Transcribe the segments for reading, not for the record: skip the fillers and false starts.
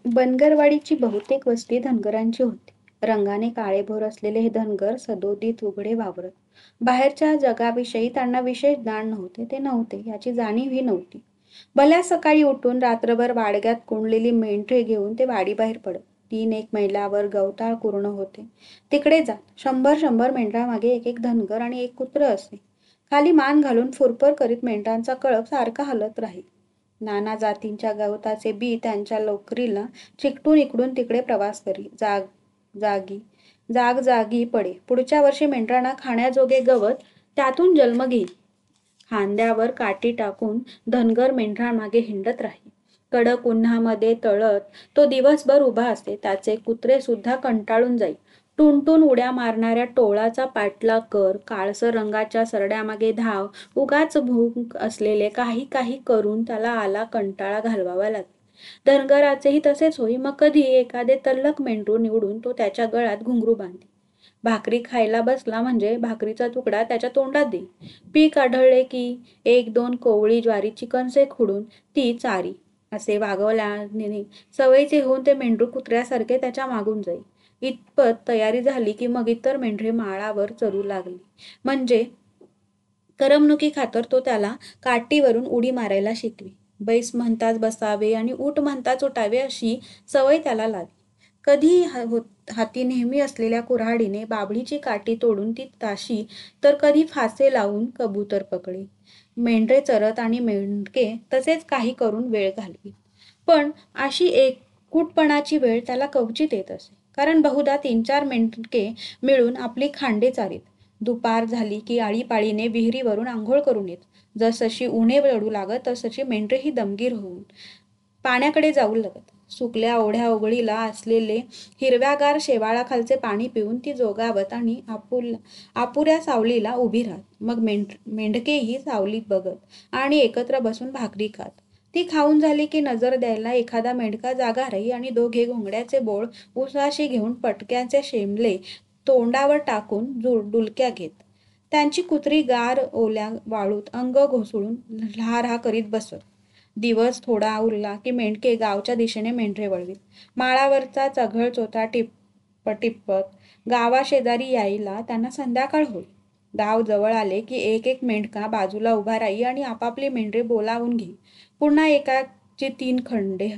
बनगरवाडीची बहुतेक वस्ती धनगरांची होती. रंगाने काळेभोर असलेले हे धनगर सदोदित उघडे वावरत. बाहेरच्या जगाविषयी त्यांना विशेष ज्ञान नव्हते, ते नव्हते याची जाणीवही नव्हती. भल्या सकाळी उठून रात्रभर वाडग्यात कोंडलेली मेंढरे घेऊन ते वाडीबाहेर पडत. 3-1 मैलावर गवताळ कुरण होते. तिकडे जात 100-100 मेंढरामागे एक एक धनगर आणि एक कुत्र असे. खाली मान घालून फुरफुर करीत मेंढरांचा कळप सारखा हलत राही. नाना जातींच्या गवताचे बी त्यांच्या लोकरीला चिकटून इकडून तिकडे प्रवास करी. जागी पडे. पुढच्या वर्षी मेंढरांना खाण्याजोगे गवत त्यातून जन्म घेई. खांद्यावर काठी टाकून धनगर मेंढरांमागे हिंडत राही. कडक उन्हामध्ये तळत तो दिवसभर उभा असे. त्याचे कुत्रे सुद्धा कंटाळून जाई. टुनटुन उड्या मारणाऱ्या टोळाचा पाठलाग कर. काळसर रंगाच्या सरड्यामागे धाव. उगाच भूक असलेले काही काही करून त्याला आला कंटाळा घालवावा लागे. धनगराचेही तसेच होई. मग कधी एखादे तल्लख मेंढरू निवडून तो त्याच्या गळ्यात घुंगरू बांधे. भाकरी खायला बसला म्हणजे भाकरीचा तुकडा त्याच्या तोंडात देई. पीक आढळले की 1-2 कोवळी ज्वारीची कणसे खुडून ती चारी. असे वागवल्याने सवयीचे होऊन ते मेंढरू कुत्र्यासारखे त्याच्या मागून जाई. इतपत तयारी झाली की मग इतर मेंढरे माळावर चरू लागली म्हणजे करमणुकी खातर तो त्याला काठीवरून उडी मारायला शिकवी. बैस म्हणताच बसावे आणि ऊठ म्हणताच उठावे अशी सवय त्याला लागली. कधी हाती नेहमी असलेल्या कुऱ्हाडीने बाभळीची काठी तोडून ती ताशी, तर कधी फासे लावून कबूतर पकडे. मेंढरे चरत आणि मेंढके तसेच काही करून वेळ घालवीत. पण अशी एकूटपणाची वेळ त्याला कवचित येत असे. कारण बहुधा 3-4 मेंढके मिळून आपली खांडे चारीत. दुपार झाली की आळीपाळीने विहिरीवरून आंघोळ करून येत. जसशी उन्हे चढू लागत तसशी मेंढरेही दमगीर होऊन पाण्याकडे जाऊ लागत. सुकल्या ओढ्या ओघळीला असलेले हिरव्यागार शेवाळाखालचे पाणी पिऊन ती जोगावत आणि अपुऱ्या सावलीला उभी राहत. मग मेंढकेही सावलीत बघत आणि एकत्र बसून भाकरी खात. ती खाऊन झाली की नजर द्यायला एखादा मेंढका जागा राही आणि दोघे घोंगड्याचे बोळ उसाशी घेऊन पटक्याचे शेंबले तोंडावर टाकून डुलक्या घेत. त्यांची कुत्री गार ओल्या वाळूत अंग घोसळून लहारहा करीत बसत. दिवस थोडा उरला की मेंढके गावच्या दिशेने मेंढरे वळवीत. माळावरचा चघळ चोथा टिपत गावाशेजारी यायला त्यांना संध्याकाळ होई. गाव जवळ आले की एक एक मेंढका बाजूला उभा राही आणि आपापली मेंढरे बोलावून घेई. पुन्हा एकाचे 3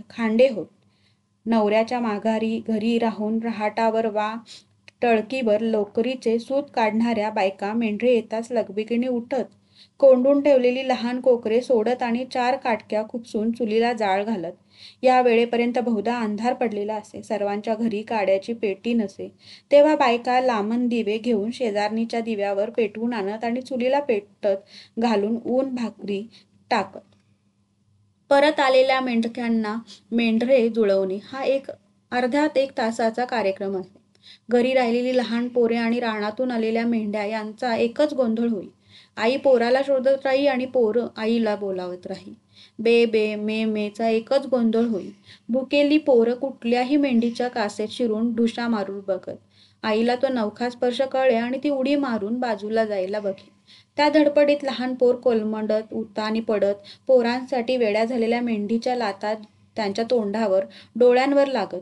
खांडे होत. नवऱ्याच्या माघारी घरी राहून रहाटावर वा टळकीवर लोकरीचे सूत काढणाऱ्या बायका मेंढरे येताच लगबगीने उठत, कोंडून ठेवलेली लहान कोकरे सोडत आणि 4 काटक्या खुपसून चुलीला जाळ घालत. या वेळेपर्यंत बहुधा अंधार पडलेला असे. सर्वांच्या घरी काड्याची पेटी नसे. तेव्हा बायका लामण दिवे घेऊन शेजारणीच्या दिव्यावर पेटवून आणत आणि चुलीला पेटत घालून ऊन भाकरी टाकत. परत आलेल्या मेंढक्यांना मेंढरे जुळवणे हा अर्ध्या 1 तासाचा कार्यक्रम असे. घरी राहिलेली लहान पोरे आणि रानातून आलेल्या मेंढ्या यांचा एकच गोंधळ होई. आई पोराला शोधत राही आणि पोर आईला बोलावत राही. बे बे मे मेचा एकच गोंधळ होई. भुकेली पोरं कुठल्याही मेंढीच्या कासेत शिरून ढुशा मारून बघत. आईला तो नवखा स्पर्श कळे आणि ती उडी मारून बाजूला जायला बघे. त्या धडपडीत लहान पोर कोलमडत उतानी पडत पोरांसाठी वेड्या झालेल्या मेंढीच्या लाथा त्यांच्या तोंडावर डोळ्यांवर लागत.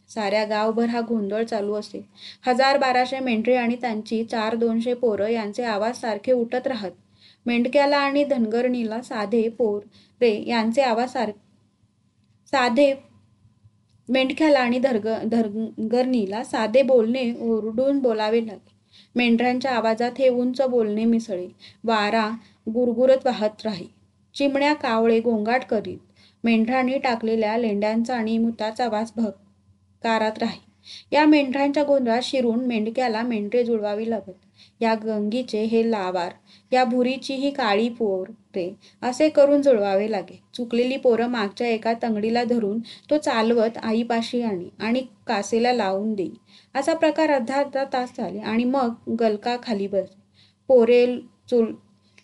साऱ्या गावभर हा गोंधळ चालू असे. 1000-1200 मेंढरे आणि त्यांची 400-200 पोरं यांचे आवाज सारखे उठत राहत. मेंढक्याला आणि धनगरणीला साधे बोलणे ओरडून बोलावे लागे. मेंढरांच्या आवाजात हे उंच बोलणे मिसळे. वारा गुरगुरत वाहत राही. चिमण्या कावळे गोंगाट करीत. मेंढरांनी टाकलेल्या लेंड्यांचा आणि मुताचा वास भकारात राही. या मेंढरांच्या गोंधळात शिरून मेंढक्याला मेंढरे जुळवावी लागत. या गंगीचे हे लावार, या भुरीची ही काळी पोरे असे करून जुळवावे लागे. चुकलेली पोरं मागच्या एका तंगडीला धरून तो चालवत आईपाशी आणि कासेला लावून देई. असा प्रकार अर्धा तास चाले आणि मग गलका खाली बसे.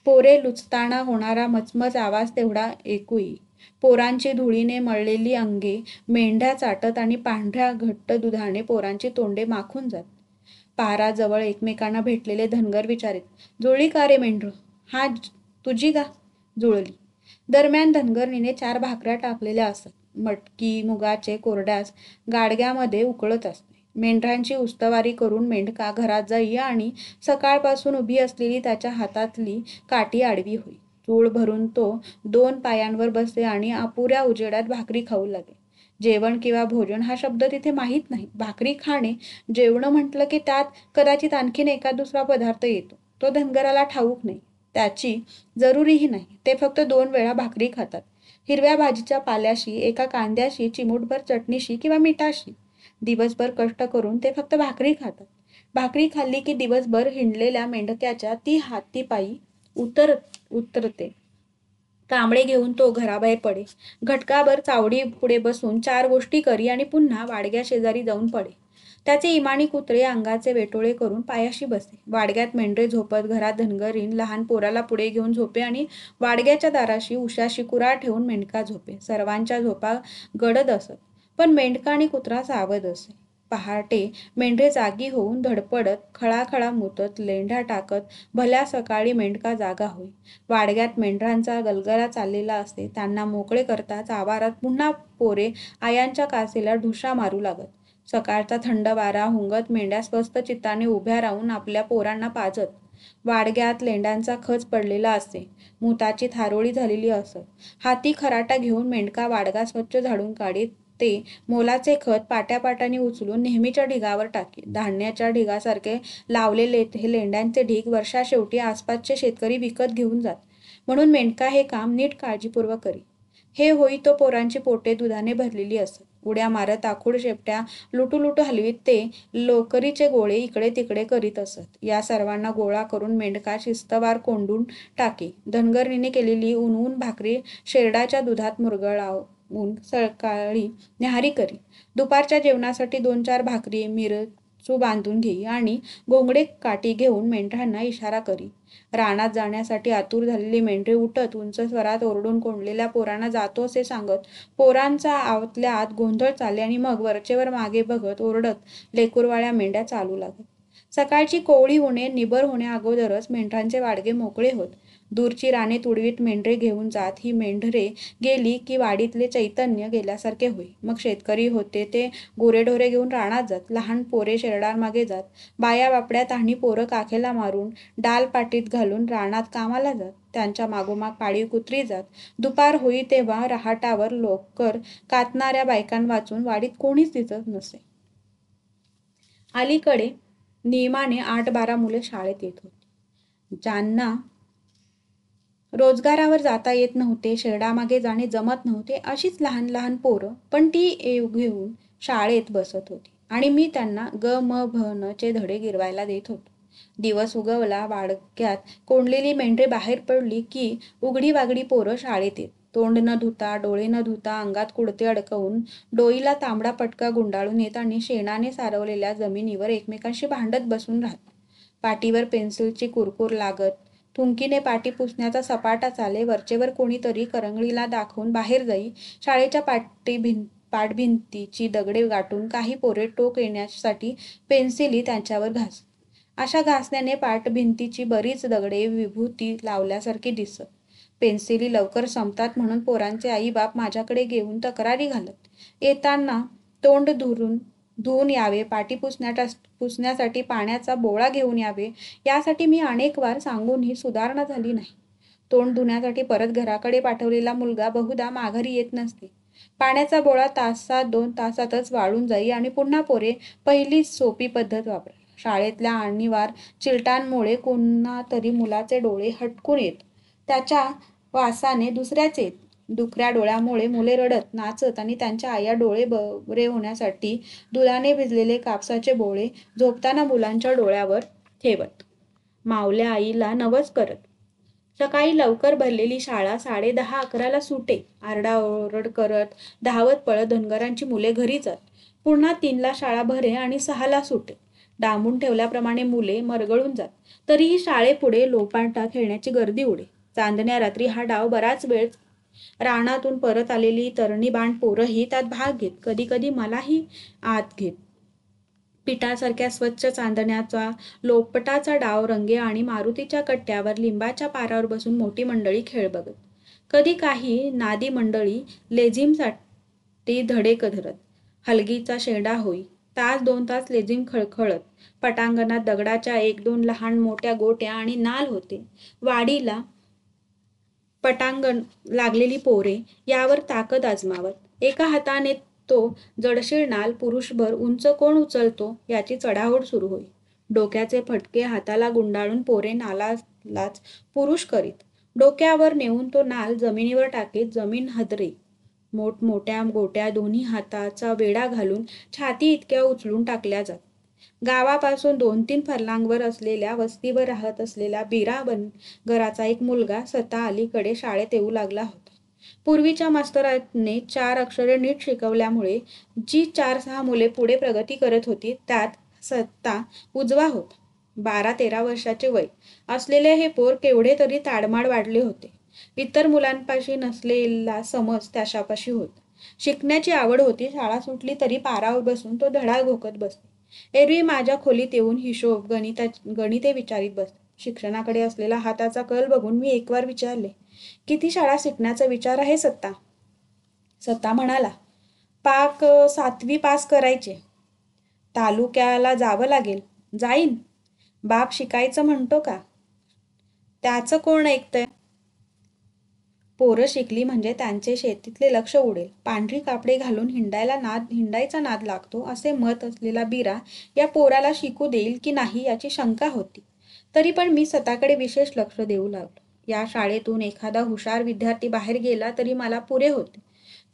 पोरे लुचताना होणारा मचमच आवाज तेवढा ऐकू येई. पोरांची धुळीने मळलेली अंगे मेंढ्या चाटत आणि पांढऱ्या घट्ट दुधाने पोरांची तोंडे माखून जात. पाराजवळ एकमेकांना भेटलेले धनगर विचारीत, जुळली का रे मेंढरं? हा तुझी का? जुळली. दरम्यान धनगरणीने 4 भाकऱ्या टाकलेल्या असत. मटकी मुगाचे कोरड्यास गाडग्यामध्ये उकळत असते. मेंढरांची उस्तवारी करून मेंढका घरात जाई आणि सकाळपासून उभी असलेली त्याच्या हातातली काठी आडवी होई. चूळ भरून तो 2 पायांवर बसे आणि अपुऱ्या उजेडात भाकरी खाऊ लागे. जेवण किंवा भोजन हा शब्द तिथे माहीत नाही. भाकरी खाणे, जेवण म्हटलं की त्यात कदाचित आणखीन एखाद दुसरा पदार्थ येतो. तो धनगराला ठाऊक नाही. त्याची जरुरीही नाही. ते फक्त 2 वेळा भाकरी खातात. हिरव्या भाजीच्या पाल्याशी, एका कांद्याशी, चिमूटभर चटणीशी किंवा मिठाशी. दिवसभर कष्ट करून ते फक्त भाकरी खातात. भाकरी खाल्ली की दिवसभर हिंडलेल्या मेंढक्याच्या ती हातीपायी उतरते. कांबळे घेऊन तो घराबाहेर पडे. घटकाभर चावडी पुढे बसून 4 गोष्टी करी आणि पुन्हा वाडग्या शेजारी जाऊन पडे. त्याचे इमानी कुत्रे अंगाचे वेटोळे करून पायाशी बसे. वाडग्यात मेंढरे झोपत घरात धनगरीण लहान पोराला पुढे घेऊन झोपे आणि वाडग्याच्या दाराशी उशाशी कुऱ्हाड ठेवून मेंढका झोपे. सर्वांच्या झोपा गडद असत, पण मेंढका आणि कुत्रा सावध असे. पहाटे मेंढरे जागी होऊन धडपडत, खळाखळा मुतत, लेंढ्या टाकत भल्या सकाळी मेंढका जागा होई. वाडग्यात मेंढरांचा गलगला चाललेला असते. त्यांना मोकळे करताच आवारात पुन्हा पोरे आयांच्या कासेला ढुशा मारू लागत. सकाळचा थंड वारा हुंगत मेंढ्या स्वस्थ चित्ताने उभ्या राहून आपल्या पोरांना पाजत. वाडग्यात लेंड्यांचा खच पडलेला असे. मुताची थारोळी झालेली असत. हाती खराटा घेऊन मेंढका वाडगा स्वच्छ झाडून काढीत. ते मोलाचे खत पाट्यापाट्याने उचलून नेहमीच्या ढिगावर टाकी. धान्याच्या ढिगासारखे लावलेले हे लेंड्यांचे ढीग वर्षाशेवटी आसपासचे शेतकरी विकत घेऊन जात. म्हणून मेंढका हे काम नीट काळजीपूर्वक करी. हे होई तो पोरांची पोटे दुधाने भरलेली असत. उड्या मारत आखूड शेपट्या लुटूलुटू हलवीत ते लोकरीचे गोळे इकडे तिकडे करीत असत. या सर्वांना गोळा करून मेंढका शिस्तवार कोंडून टाकी. धनगरीने केलेली ऊन भाकरी शेरडाच्या दुधात मुरगळावून सकाळी न्याहारी करी. दुपारच्या जेवणासाठी 2-4 भाकरी मिरचू बांधून घेई आणि घोंगडे काठी घेऊन मेंढरांना इशारा करी. रानात जाण्यासाठी आतुर झालेली मेंढरे उठत उंच स्वरात ओरडून कोंडलेल्या पोरांना जातो असे सांगत पोरांचा आतल्या आत गोंधळ चाले आणि मग वरचेवर मागे बघत ओरडत लेकूरवाळ्या मेंढ्या चालू लागत. सकाळची कोवळी उणे निबर होण्या अगोदरच मेंढरांचे वाडगे मोकळे होत. दूरची राने तुडवीत मेंढरे घेऊन जात. ही मेंढरे गेली की वाडीतले चैतन्य गेल्यासारखे होई. मग शेतकरी होते ते गुरेढोरे घेऊन रानात जात. लहान पोरे शेरडांमागे जात. बाया बापड्या तहानी पोरं काखेला मारून डाल पाटीत घालून रानात कामाला जात. त्यांच्या मागोमाग पाळीव कुत्री जात. दुपार होई तेव्हा रहाटावर लोकर कातणाऱ्या बायकांवाचून वाडीत कोणीच दिसत नसे. अलीकडे नियमाने 8-12 मुले शाळेत येत होती. ज्यांना रोजगारावर जाता येत नव्हते, शेरडामागे जाणे जमत नव्हते, अशीच लहान लहान पोरं पण ती घेऊन शाळेत बसत होती आणि मी त्यांना ग म भ न चे धडे गिरवायला देत होतो. दिवस उगवला. वाडक्यात कोंडलेली मेंढरे बाहेर पडली की उघडी वागडी पोरं शाळेत येत. तोंड न धुता, डोळे न धुता, अंगात कुडते अडकवून, डोईला तांबडा पटका गुंडाळून येत आणि शेणाने सारवलेल्या जमिनीवर एकमेकांशी भांडत बसून राहत. पाटीवर पेन्सिलची कुरकुर लागत. थुंकीने पाटी पुसण्याचा सपाटा चाले. वरचेवर कोणीतरी करंगळीला दाखवून बाहेर जाई. शाळेच्या पाठभिंतीची दगडे गाठून काही पोरे टोक येण्यासाठी पेन्सिली त्यांच्यावर घासत. अशा घासण्याने पाठभिंतीची बरीच दगडे विभूती लावल्यासारखी दिसत. पेन्सिली लवकर संपतात म्हणून पोरांचे आईबाप माझ्याकडे घेऊन तक्रारी घालत. येताना तोंड धुवून यावे, पाटी पुसण्यासाठी पाण्याचा बोळा घेऊन यावे, यासाठी मी अनेक वार सांगूनही सुधारणा झाली नाही. तोंड धुण्यासाठी परत घराकडे पाठवलेला मुलगा बहुधा माघारी येत नसते. पाण्याचा बोळा 1-2 तासातच वाळून जाई आणि पुन्हा पोरे पहिलीच सोपी पद्धत वापरत. शाळेतल्या आणीवार चिलटांमुळे कोणा तरी मुलाचे डोळे हटकून येत. त्याच्या वासाने दुसऱ्याचे येत. दुखऱ्या डोळ्यामुळे मुले रडत, नाचत आणि त्यांच्या आया डोळे बरे होण्यासाठी दुधाने भिजलेले कापसाचे बोळे झोपताना मुलांच्या डोळ्यावर ठेवत. मावल्या आईला नवस करत. सकाळी लवकर भरलेली शाळा 10:30-11ला सुटे. आरडाओरड करत, धावत पळत धनगरांची मुले घरी जात. पुन्हा 3ला शाळा भरे आणि 6ला सुटे. डांबून ठेवल्याप्रमाणे मुले मरगळून जात. तरीही शाळेपुढे लोपाटा खेळण्याची गर्दी उडे. चांदण्या रात्री हा डाव बराच वेळ. रानातून परत आलेली तरणीबाण पोरंही त्यात भाग घेत. कधी कधी मलाही आत घेत. पिठासारख्या स्वच्छ चांदण्याचा लोपटाचा डाव रंगे आणि मारुतीच्या कट्ट्यावर लिंबाच्या पारावर बसून मोठी मंडळी खेळ बघत. कधी काही नादी मंडळी ती धडेक धरत. हलगीचा शेंडा होई. तास 2 तास लेझीम खळखळत. पटांगणात दगडाच्या 1-2 लहान मोठ्या गोट्या आणि नाल होते. वाडीला पटांगण लागलेली पोरे यावर ताकद आजमावत. एका हाताने तो जडशीळ नाल पुरुषभर उंच कोण उचलतो याची चढाओढ सुरू होई. डोक्याचे फटके हाताला गुंडाळून पोरे नालालाच पुरुष करीत. डोक्यावर नेऊन तो नाल जमिनीवर टाकीत जमीन हादरे. मोठमोठ्या गोट्या दोन्ही हाताचा वेढा घालून छाती इतक्या उचलून टाकल्या जात. गावापासून 2-3 फर्लांगवर असलेल्या वस्तीवर राहत असलेला बिरा बनगराचा एक मुलगा सता अलीकडे शाळेत येऊ लागला होता. पूर्वीच्या मास्तराने 4 अक्षरे नीट शिकवल्यामुळे जी 4-6 मुले पुढे प्रगती करत होती त्यात सत्ता उजवा होता. 12-13 वर्षाचे वय असलेले हे पोर केवढे तरी ताडमाड वाढले होते. इतर मुलांपाशी नसलेला समज त्याच्यापाशी होता. शिकण्याची आवड होती. शाळा सुटली तरी पारावर बसून तो धडा घोकत बसे. एरवी माझ्या खोलीत येऊन हिशोब गणिते विचारित बसत. शिक्षणाकडे असलेला हाताचा कल बघून मी एकवार विचारले, किती शाळा शिकण्याचा विचार आहे सत्ता? सत्ता म्हणाला, पाक 7वी पास करायचे. तालुक्याला जावं लागेल. जाईन. बाप शिकायचं म्हणतो का? त्याचं कोण ऐकतंय? पोरं शिकली म्हणजे त्यांचे शेतीतले लक्ष उडेल. पांढरी कापडे घालून हिंडायचा नाद लागतो असे मत असलेला बिरा या पोराला शिकू देईल की नाही याची शंका होती. तरी पण मी स्वतःकडे विशेष लक्ष देऊ लागलो. या शाळेतून एखादा हुशार विद्यार्थी बाहेर गेला तरी मला पुरे होते.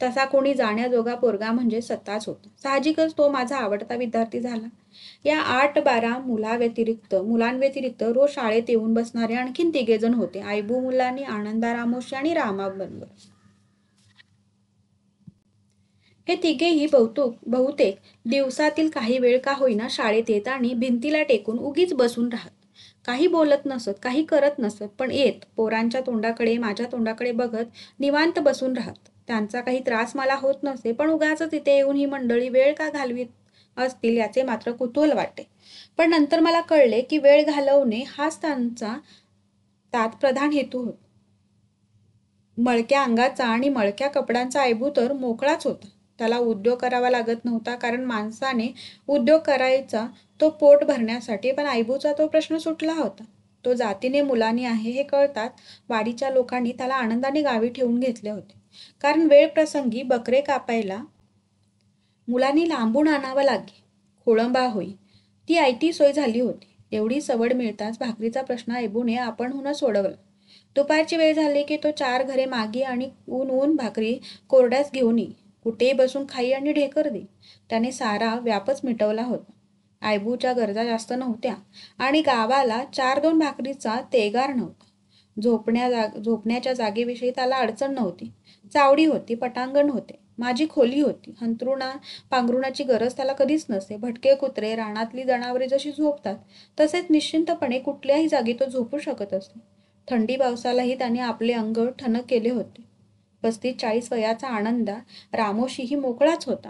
तसा कोणी जाण्याजोगा पोरगा म्हणजे सत्ताच होता. साहजिकच तो माझा आवडता विद्यार्थी झाला. या 8-12 मुलांव्यतिरिक्त रोज शाळेत येऊन बसणारे आणखीन 3 जण होते. आयबू मुलांनी, आनंदा रामोशी आणि रामा बनवर. हे तिघेही बहुतेक दिवसातील काही वेळ का होईना शाळेत येत आणि भिंतीला टेकून उगीच बसून राहत. काही बोलत नसत, काही करत नसत, पण येत पोरांच्या तोंडाकडे माझ्या तोंडाकडे बघत निवांत बसून राहत. त्यांचा काही त्रास मला होत नसे, पण उगाच तिथे येऊन ही मंडळी वेळ का घालवीत असतील याचे मात्र कुतूहल वाटे. पण नंतर मला कळले की वेळ घालवणे हाच त्यांचा त्यात प्रधान हेतू होता. मळक्या अंगाचा आणि मळक्या कपड्यांचा आयबू तर मोकळाच होता. त्याला उद्योग करावा लागत नव्हता, कारण माणसाने उद्योग करायचा तो पोट भरण्यासाठी. पण आयबूचा तो प्रश्न सुटला होता. तो जातीने मुलानी आहे हे कळतात वाडीच्या लोकांनी त्याला आनंदाने गावी ठेवून घेतले होते. कारण वेळ प्रसंगी बकरे कापायला मुलांनी लांबून आणावं लागे. खोळंबा होई. ती आयती सोय झाली होती. एवढी सवड मिळताच भाकरीचा प्रश्न आयबूने आपणहूनच सोडवला. दुपारची वेळ झाली की तो 4 घरे मागे आणि ऊन भाकरी कोरड्यास घेऊन ये. कुठेही बसून खाई आणि ढेकर दे. त्याने सारा व्यापच मिटवला होता. आयबूच्या गरजा जास्त नव्हत्या आणि गावाला 4-2 भाकरीचा तेगार नव्हता. झोपण्याच्या जागेविषयी त्याला अडचण नव्हती. चावडी होती, पटांगण होते, माझी खोली होती. पांघरुणाची गरज त्याला कधीच नसे. भटके कुत्रे, रानातली जनावरे जशी झोपतात तसेच निश्चिंतपणे कुठल्याही जागी तो झोपू शकत असे. थंडी पावसालाही त्याने आपले अंग ठणक केले होते. 35-40 वयाचा आनंदा रामोशीही मोकळाच होता.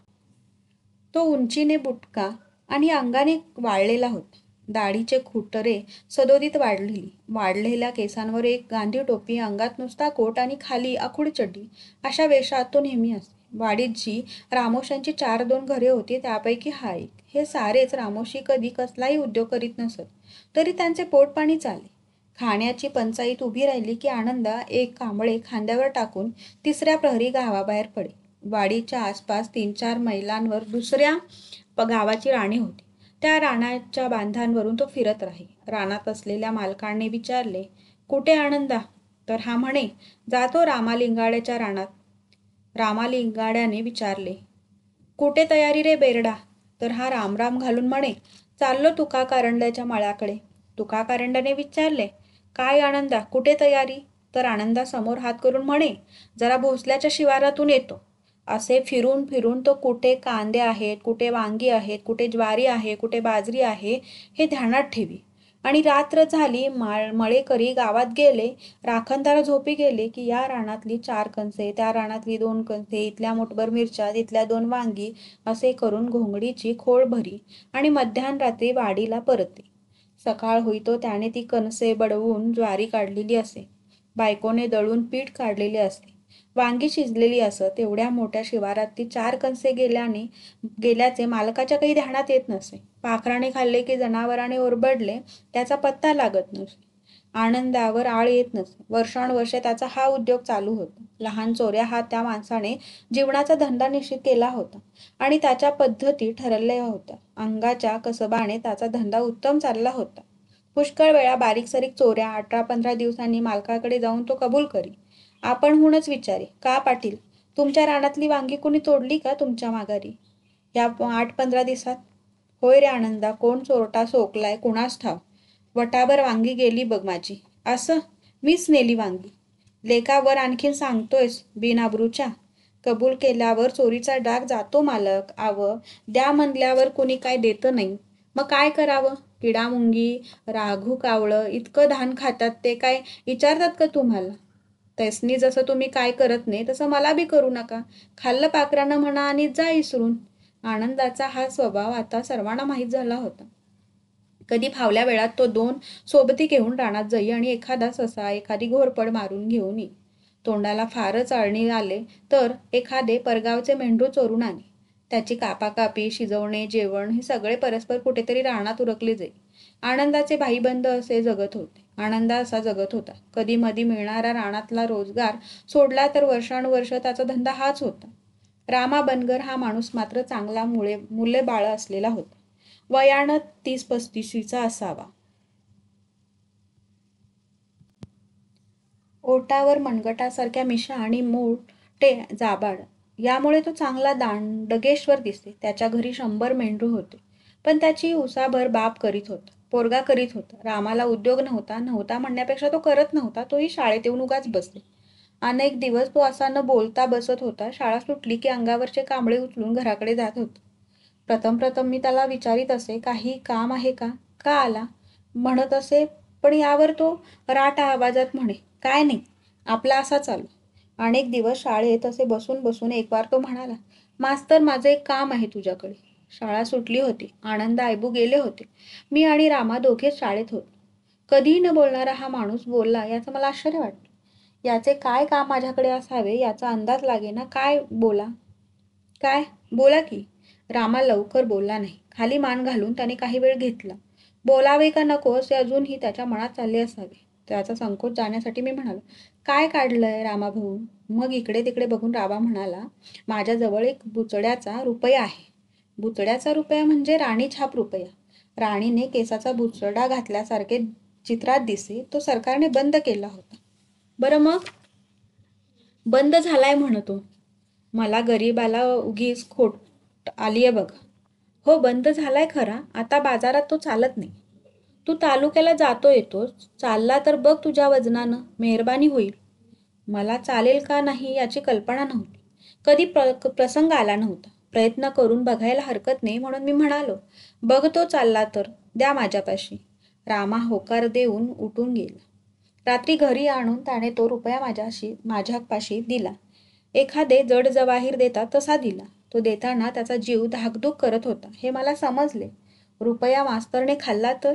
तो उंचीने बुटका आणि अंगाने वाळलेला होता. दाढीचे खुटरे सदोदित वाढलेल्या केसांवर एक गांधी टोपी, अंगात नुसता कोट आणि खाली आखूड चड्डी अशा वेशात तो नेहमी असे. वाडीत जी रामोशांची 4-2 घरे होती त्यापैकी हा एक. हे सारेच रामोशी कधी कसलाही उद्योग करीत नसत, तरी त्यांचे पोटपाणी चाले. खाण्याची पंचाईत उभी राहिली की आनंदा एक कांबळे खांद्यावर टाकून 3ऱ्या प्रहरी गावाबाहेर पडे. वाडीच्या आसपास 3-4 मैलांवर दुसऱ्या गावाची राणे होती. त्या रानाच्या बांधांवरून तो फिरत राही. रानात असलेल्या मालकाने विचारले, कुठे आनंदा? तर हा म्हणे, जातो रामालिंगाड्याच्या रानात. रामालिंगाड्याने विचारले, कुठे तयारी रे बेरडा? तर हा रामराम घालून म्हणे, चाललो तुका कारंड्याच्या मळ्याकडे. तुका कारंड्याने विचारले, काय आनंदा, कुठे तयारी? तर आनंदा समोर हात करून म्हणे, जरा भोसल्याच्या शिवारातून येतो. असे फिरून फिरून तो कुठे कांदे आहेत, कुठे वांगी आहेत, कुठे ज्वारी आहे, कुठे बाजरी आहे हे ध्यानात ठेवी. आणि रात्र झाली, मळेकरी गावात गेले, राखणदार झोपी गेले की या रानातली 4 कणसे, त्या रानातली 2 कणसे, इथल्या मुठभर मिरच्या, तिथल्या 2 वांगी असे करून घोंगडीची खोळ भरी आणि मध्यरात्री वाडीला परते. सकाळ होईतो त्याने ती कणसे बडवून ज्वारी काढलेली असे. बायकोने दळून पीठ काढलेले असते. वांगी शिजलेली असत. एवढ्या मोठ्या शिवारात ती 4 कणसे गेल्याचे मालकाच्या काही ध्यानात येत नसे. पाखराने खाल्ले की जनावराने ओरबडले त्याचा पत्ता लागत नसे. आनंदावर आळ येत नसे. वर्षानुवर्षे त्याचा हा उद्योग चालू होता. लहान चोऱ्या हा त्या माणसाने जीवनाचा धंदा निश्चित केला होता आणि त्याच्या पद्धती ठरवल्या होत्या. अंगाच्या कसबाने त्याचा धंदा उत्तम चालला होता. पुष्कळ वेळा बारीक सारीक चोऱ्या 18-15 दिवसांनी मालकाकडे जाऊन तो कबूल करी. आपणहूनच विचारे, का पाटील, तुमच्या रानातली वांगी कुणी तोडली का तुमच्या माघारी या 8-15 दिवसात? होय रे आनंदा, कोण चोरटा सोकलाय कुणास ठाव. वटाभर वांगी गेली बघ माझी. असं? मीच नेली वांगी? लेकावर आणखीन सांगतोयस बिनआबरूच्या? कबूल केल्यावर चोरीचा डाग जातो मालक. द्या म्हणल्यावर कुणी काय देतं नाही. मग काय करावं? किडामुंगी, राघू कावळं इतकं धान खातात ते काय विचारतात का तुम्हाला? तैसनी जसं तुम्ही काय करत नाही तसं मला बी करू नका. खाल्लं पाखरानं म्हणा आणि जा इसरून. आनंदाचा हा स्वभाव आता सर्वांना माहीत झाला होता. कधी फावल्या वेळात तो 2 सोबती घेऊन रानात जाई आणि एखादा ससा, एखादी घोरपड मारून घेऊन येई. तोंडाला फारच आळणी आले तर एखादे परगावचे मेंढरू चोरून आणे. त्याची कापाकापी, शिजवणे, जेवण हे सगळे परस्पर कुठेतरी रानात उरकले जाई. आनंदाचे भाईबंद असे जगत होते. आनंदा असा जगत होता. कधी मधी मिळणारा रानातला रोजगार सोडला तर वर्षानुवर्ष त्याचा धंदा हाच होता. रामा बनगर हा माणूस मात्र चांगला मूल्यबाळ असलेला होता. वयानं 30-35 असावा. ओटावर मनगटासारख्या मिशा आणि मोठे जाबाड. यामुळे तो चांगला दांडगेश्वर दिसे. त्याच्या घरी 100 मेंढरू होते. पण त्याची उसाभर बाप करीत होता. पोरगा करीत होता. रामाला उद्योग नव्हता म्हणण्यापेक्षा तो करत नव्हता. तोही शाळेत येऊन उगाच बसे. अनेक दिवस तो असा न बोलता बसत होता. शाळा सुटली की अंगावरचे कांबळे उचलून घराकडे जात होता. प्रथम मी त्याला विचारित असे, काही काम आहे का? का आला? म्हणत असे, पण यावर तो राट आवाजात म्हणे, काय नाही, आपला असा चालू. अनेक दिवस शाळेत असे बसून एकवार तो म्हणाला, मास्तर, माझं एक काम आहे तुझ्याकडे. शाळा सुटली होती. आनंद आयबू गेले होते. मी आणि रामा दोघेच शाळेत होतो. कधीही न बोलणारा हा माणूस बोलला याचं मला आश्चर्य वाटलं. याचे काय काम माझ्याकडे असावे याचा अंदाज लागेना. काय बोला की. रामा लवकर बोलला नाही. खाली मान घालून त्याने काही वेळ घेतला. बोलावे का नको असे अजूनही त्याच्या मनात चालले असावे. त्याचा संकोच जाण्यासाठी मी म्हणालो, काय काढलंय रामा भाऊ? मग इकडे तिकडे बघून रामा म्हणाला, माझ्याजवळ एक बुचड्याचा रुपया आहे. बुचड्याचा रुपया म्हणजे राणी छाप रुपया. राणीने केसाचा बुचडा घातल्यासारखे चित्रात दिसे. तो सरकारने बंद केला होता. बरं मग? बंद झालाय म्हणतो. मला गरीबाला उगीच खोट आलीये बघ. हो, बंद झालाय खरा. आता बाजारात तो चालत नाही. तू तालुक्याला जातो येतोस. चालला तर बघ तुझ्या वजनानं. मेहरबानी होईल. मला चालेल का नाही याची कल्पना नव्हती. कधी प्रसंग आला नव्हता. प्रयत्न करून बघायला हरकत नाही म्हणून मी म्हणालो, बघतो चालला तर द्या माझ्यापाशी. रामा होकार देऊन उठून गेला. रात्री घरी आणून त्याने तो रुपया माझ्यापाशी दिला. एखादे जड जवाहीर देतात तसा दिला. तो देताना त्याचा जीव धाकधूक करत होता हे मला समजले. रुपया मास्तरने खाल्ला तर?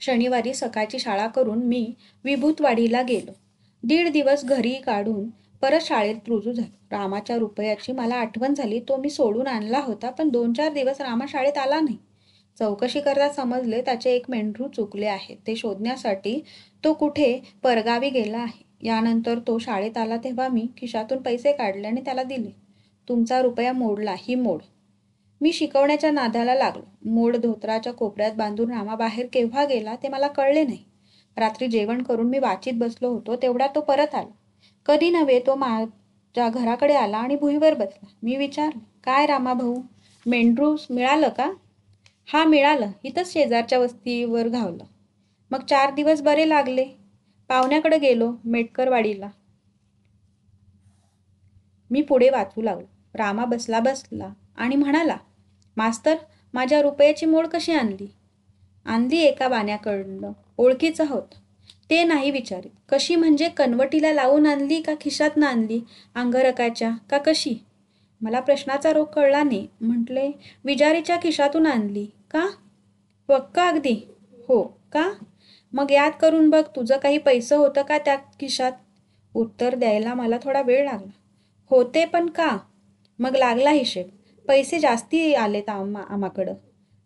शनिवारी सकाळची शाळा करून मी विभूतवाडीला गेलो. 1.5 दिवस घरी काढून परत शाळेत रुजू झालो. रामाच्या रुपयाची मला आठवण झाली. तो मी सोडून आणला होता, पण 2-4 दिवस रामा शाळेत आला नाही. चौकशी करता समजले त्याचे एक मेंढरू चुकले आहे. ते शोधण्यासाठी तो कुठे परगावी गेला आहे. यानंतर तो शाळेत आला तेव्हा मी खिशातून पैसे काढले आणि त्याला दिले. तुमचा रुपया मोडला, ही मोड. मी शिकवण्याच्या नादाला लागलो. मोड धोत्राच्या कोपऱ्यात बांधून रामा बाहेर केव्हा गेला ते मला कळले नाही. रात्री जेवण करून मी वाचीत बसलो होतो तेवढ्यात तो परत आला. कधी नव्हे तो माझ्या घराकडे आला आणि भुईवर बसला. मी विचारलं, काय रामा भाऊ, मेंढरू मिळालं का? हा, मिळालं. इथंच शेजारच्या वस्तीवर घावलं. मग 4 दिवस बरे लागले. पाहुण्याकडे गेलो मेटकरवाडीला. मी पुढे वाचू लागलो. रामा बसला आणि म्हणाला, मास्तर, माझ्या रुपयाची मोड कशी आणली? आणली एका बाण्याकडनं. ओळखीचं होतं. ते नाही विचारित. कशी म्हणजे कनवटीला लावून आणली का खिशातनं आणली? अंगरकाच्या का कशी? मला प्रश्नाचा रोग कळला नाही. म्हटले, विजारीच्या खिशातून आणली. का? पक्का अगदी? हो. का? मग याद करून बघ, तुझं काही पैसे होतं का त्या खिशात? उत्तर द्यायला मला थोडा वेळ लागला. होते, पण का? मग लागला हिशेब. पैसे जास्ती आलेत आम्हाकडं.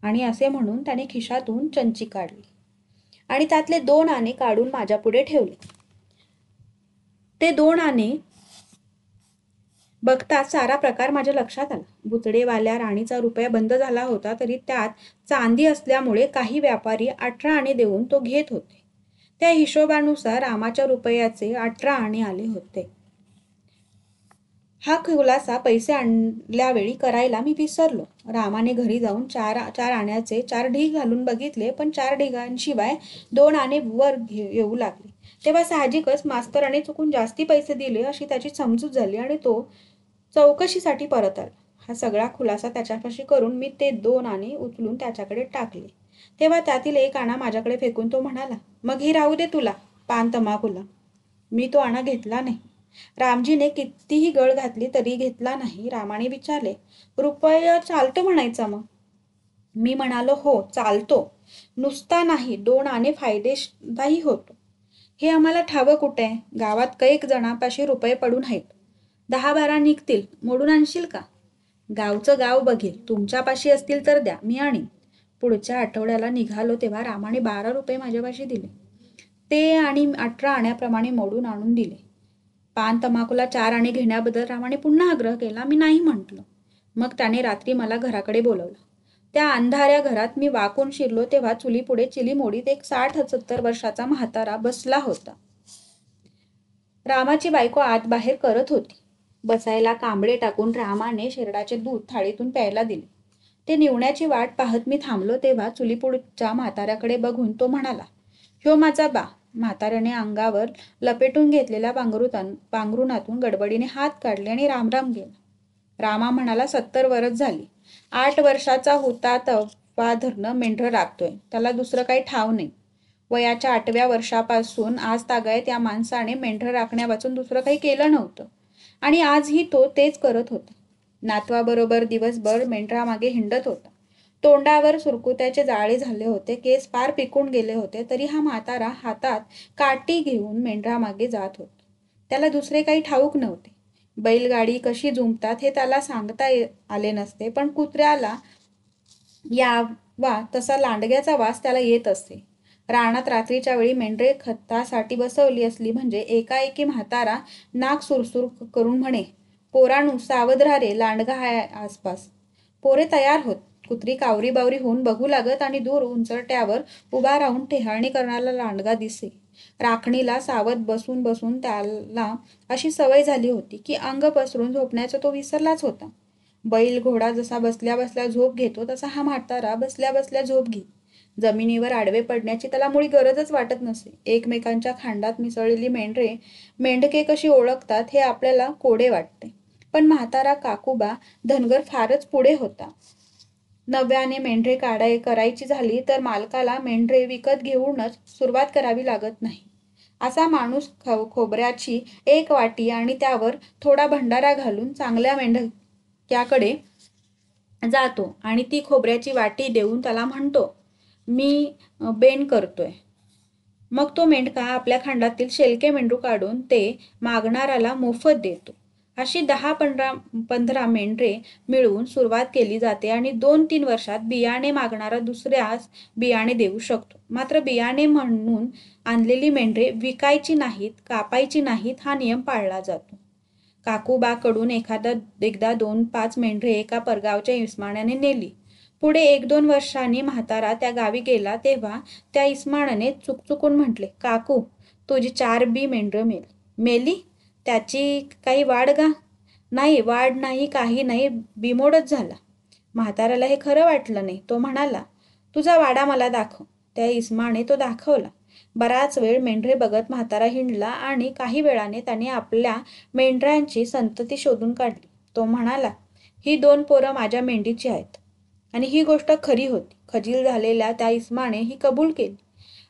आणि असे म्हणून त्याने खिशातून चंची काढली आणि त्यातले 2 आणे काढून माझ्यापुढे ठेवले. ते 2 आणे बघताच सारा प्रकार माझ्या लक्षात आला. बुचडेवाल्या राणीचा रुपया बंद झाला होता, तरी त्यात चांदी असल्यामुळे काही व्यापारी 18 आणे देऊन तो घेत होते. त्या हिशोबानुसार रामाच्या रुपयाचे 18 आणे आले होते. हा खुलासा पैसे आणल्यावेळी करायला मी विसरलो. रामाने घरी जाऊन चार आण्याचे 4 ढीग घालून बघितले, पण 4 ढिगांशिवाय 2 आणे वर येऊ लागले. तेव्हा साहजिकच मास्तराने चुकून जास्ती पैसे दिले अशी त्याची समजूत झाली आणि तो चौकशीसाठी परत आला. हा सगळा खुलासा त्याच्यापाशी करून मी ते 2 आणे उचलून त्याच्याकडे टाकले. तेव्हा त्यातील 1 आणा माझ्याकडे फेकून तो म्हणाला, मग ही राहू दे तुला, पान तमाकुला. मी तो आणा घेतला नाही. रामजीने कितीही गळ घातली तरी घेतला नाही. रामाने विचारले, रुपया चालतो म्हणायचा मग? मी म्हणालो, हो चालतो. नुसता नाही, 2 आणे फायदेशीरही होतो. हे आम्हाला ठावं कुठे आहे? गावात कैक जणांपाशी रुपये पडून आहेत. 10-12 निघतील. मोडून आणशील का? गावचं गाव बघेल. तुमच्यापाशी असतील तर द्या, मी आणीन. पुढच्या आठवड्याला निघालो तेव्हा रामाने 12 रुपये माझ्यापाशी दिले. ते आणि 18 आण्याप्रमाणे मोडून आणून दिले. पान तमाकुला 4 आणे घेण्याबद्दल रामाने पुन्हा आग्रह केला. मी नाही म्हटलं. मग त्याने रात्री मला घराकडे बोलवलं. त्या अंधाऱ्या घरात मी वाकून शिरलो तेव्हा चुलीपुढे चिलीमोडीत एक 60-70 वर्षाचा म्हातारा बसला होता. रामाची बायको आत बाहेर करत होती. बसायला कांबळे टाकून रामाने शेरडाचे दूध थाळीतून प्यायला दिले. ते निवण्याची वाट पाहत मी थांबलो तेव्हा चुलीपुढच्या म्हाताऱ्याकडे बघून तो म्हणाला, ह्यो माझा बा. म्हाताऱ्याने अंगावर लपेटून घेतलेल्या पांघरुणातून गडबडीने हात काढले आणि रामराम गेला. रामा म्हणाला, 70 वर्ष झाली. 8 वर्षाचा होता तेव्हा धरणं मेंढरं राखतोय. त्याला दुसरं काही ठाव नाही. वयाच्या 8व्या वर्षापासून आज तागायत या माणसाने मेंढरं राखण्यावाचून दुसरं काही केलं नव्हतं. आणि आजही तो तेच करत होता. नातवाबरोबर दिवसभर मेंढरामागे हिंडत होता. तोंडावर सुरकुत्याचे जाळे झाले होते, केस पार पिकून गेले होते, तरी हा म्हातारा हातात काठी घेऊन मेंढरामागे जात होता. त्याला दुसरे काही ठाऊक नव्हते. बैलगाडी कशी जुंपतात हे त्याला सांगता आले नसते, पण कुत्र्याला यावा तसा लांडग्याचा वास त्याला येत असे. रानात रात्रीच्या वेळी मेंढरे खतासाठी बसवली असली म्हणजे एकाएकी म्हातारा नाक सुरसुर करून म्हणे, पोरांनो सावध राहा रे, लांडगा आहे आसपास. पोरे तयार होत. कुत्री कावरी बावरी होऊन बघू लागत आणि दूर उंचरट्यावर उभा राहून टेहाळणी करणारा लांडगा दिसे. राखणीला सावध बसून बसून त्याला अशी सवय झाली होती की अंग पसरून झोपण्याचा तो विसरलाच होता. बैल घोडा जसा बसल्या बसल्या झोप घेतो तसा हा म्हातारा बसल्या बसल्या झोप घेत. जमिनीवर आडवे पडण्याची त्याला मुळी गरजच वाटत नसे. एकमेकांच्या खांडात मिसळलेली मेंढके कशी ओळखतात हे आपल्याला कोडे वाटते. पण म्हातारा काकूबा धनगर फारच पुढे होता. नव्याने मेंढरे करायची झाली तर मालकाला मेंढरे विकत घेऊनच सुरुवात करावी लागत नाही. असा माणूस खोबऱ्याची 1 वाटी आणि त्यावर थोडा भंडारा घालून चांगल्या मेंढक्याकडे जातो आणि ती खोबऱ्याची वाटी देऊन त्याला म्हणतो, मी बेन करतोय. मग तो मेंढका आपल्या खांडातील शेलके मेंढरू काढून ते मागणाऱ्याला मोफत देतो. अशी 10-15 मेंढरे मिळवून सुरुवात केली जाते आणि 2-3 वर्षात बियाणे मागणारा दुसऱ्यास बियाणे देऊ शकतो. मात्र बियाणे म्हणून आणलेली मेंढरे विकायची नाहीत, कापायची नाहीत हा नियम पाळला जातो. काकूबाकडून एकदा 2-5 मेंढरे एका परगावच्या इस्मानाने नेली. पुढे 1-2 वर्षांनी म्हातारा त्या गावी गेला तेव्हा त्या इस्मानाने चुकचुकून म्हटले, काकू तुझी 4 मेंढरं मेली. त्याची काही वाढ गा? नाही, वाढ नाही, काही नाही, बिमोडच झाला. म्हाताऱ्याला हे खरं वाटलं नाही. तो म्हणाला, तुझा वाडा मला दाखव. त्या इस्माने तो दाखवला. बराच वेळ मेंढरे बघत म्हातारा हिंडला आणि काही वेळाने त्याने आपल्या मेंढरांची संतती शोधून काढली. तो म्हणाला, ही 2 पोरं माझ्या मेंढीची आहेत. आणि ही गोष्ट खरी होती. खजील झालेल्या त्या इस्माने ही कबूल केली.